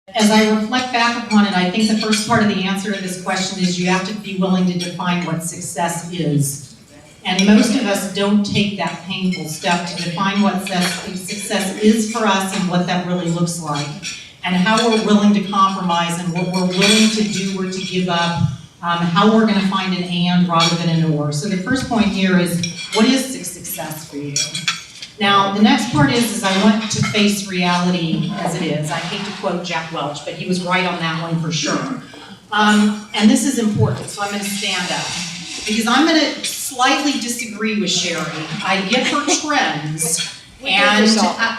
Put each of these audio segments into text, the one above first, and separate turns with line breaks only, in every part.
As I reflect back upon it, I think the first part of the answer to this question is you have to be willing to define what success is. And most of us don't take that painful step to define what success is for us and what that really looks like, and how we're willing to compromise and what we're willing to do or to give up, how we're going to find an and rather than an or. So the first point here is, what is success for you? Now, the next part is I want to face reality as it is. I hate to quote Jack Welch, but he was right on that one for sure. And this is important, so I'm going to stand up. Because I'm going to slightly disagree with Sherry. I get her trends, and,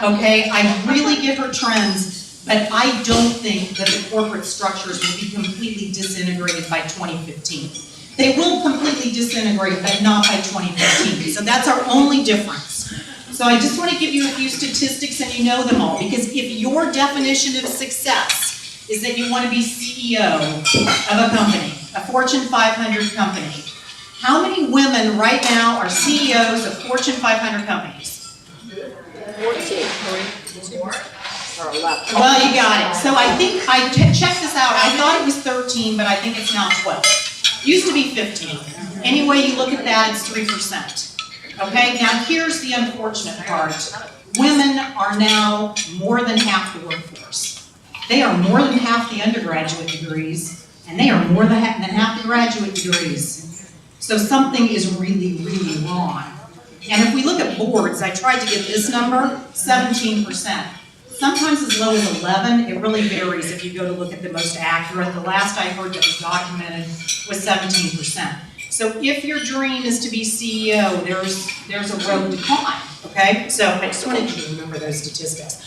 okay, I really get her trends, but I don't think that the corporate structures will be completely disintegrated by 2015. They will completely disintegrate, but not by 2015. So that's our only difference. So I just want to give you a few statistics, and you know them all, because if your definition of success is that you want to be CEO of a company, a Fortune 500 company, how many women right now are CEOs of Fortune 500 companies?
14. Or 11.
Well, you got it. So I think, checked this out, I thought it was 13, but I think it's now 12. Used to be 15. Any way you look at that, it's 3%. Okay, now here's the unfortunate part. Women are now more than half the workforce. They are more than half the undergraduate degrees, and they are more than half the graduate degrees. So something is really, really wrong. And if we look at boards, I tried to get this number, 17%. Sometimes as low as 11, it really varies if you go to look at the most accurate. The last I heard that was documented was 17%. So if your dream is to be CEO, there's a road to climb, okay? So I just wanted you to remember those statistics.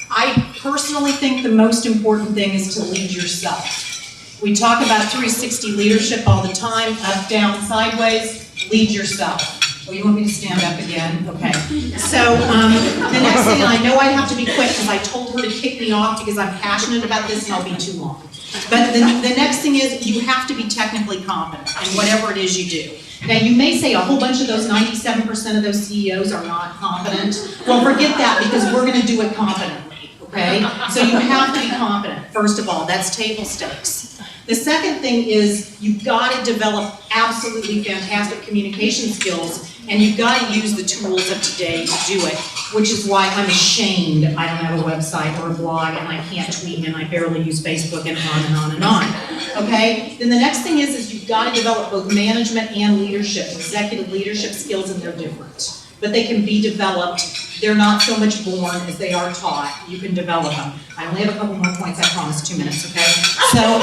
I personally think the most important thing is to lead yourself. We talk about 360 leadership all the time, up, down, sideways. Lead yourself. Oh, you want me to stand up again? Okay. So the next thing, I know I have to be quick because I told her to kick me off because I'm passionate about this and I'll be too long. But the next thing is you have to be technically competent in whatever it is you do. Now you may say a whole bunch of those 97% of those CEOs are not competent. Well, forget that because we're going to do it competently, okay? So you have to be competent, first of all. That's table stakes. The second thing is you've got to develop absolutely fantastic communication skills, and you've got to use the tools of today to do it, which is why I'm ashamed I don't have a website or a blog, and I can't tweet, and I barely use Facebook, and on and on and on, okay? Then the next thing is you've got to develop both management and leadership, executive leadership skills, and they're different. But they can be developed. They're not so much born as they are taught. You can develop them. I only have a couple more points, I promise, 2 minutes, okay? So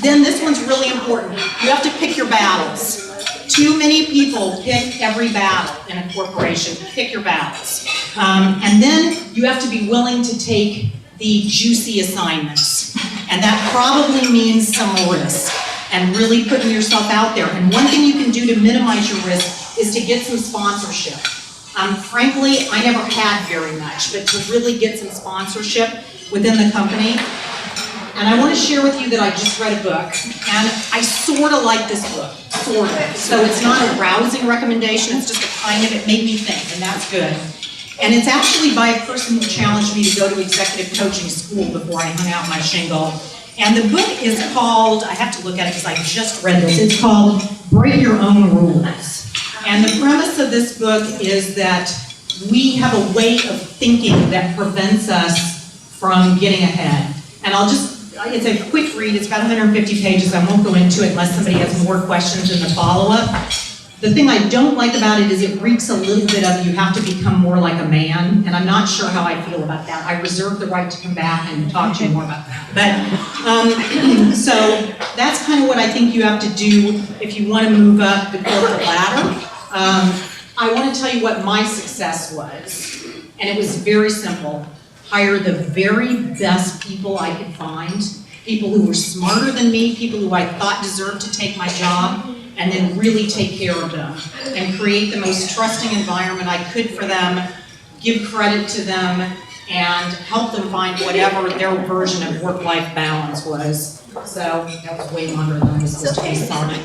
then this one's really important. You have to pick your battles. Too many people pick every battle in a corporation. Pick your battles. And then you have to be willing to take the juicy assignments. And that probably means some risk and really putting yourself out there. And one thing you can do to minimize your risk is to get some sponsorship. Frankly, I never had very much, but to really get some sponsorship within the company. And I want to share with you that I just read a book, and I sort of like this book, sort of. So it's not a rousing recommendation, it's just a kind of, it made me think, and that's good. And it's actually by a person who challenged me to go to executive coaching school before I hung out my shingle. And the book is called, I have to look at it because I just read this, it's called Break Your Own Rules. And the premise of this book is that we have a way of thinking that prevents us from getting ahead. And it's a quick read, it's about 150 pages, I won't go into it unless somebody has more questions in the follow-up. The thing I don't like about it is it reeks a little bit of you have to become more like a man, and I'm not sure how I feel about that. I reserve the right to come back and talk to you more about that. But, so that's kind of what I think you have to do if you want to move up the corporate ladder. I want to tell you what my success was, and it was very simple. Hire the very best people I could find, people who were smarter than me, people who I thought deserved to take my job, and then really take care of them and create the most trusting environment I could for them, give credit to them, and help them find whatever their version of work-life balance was. So that was way longer than I was supposed to be, sorry.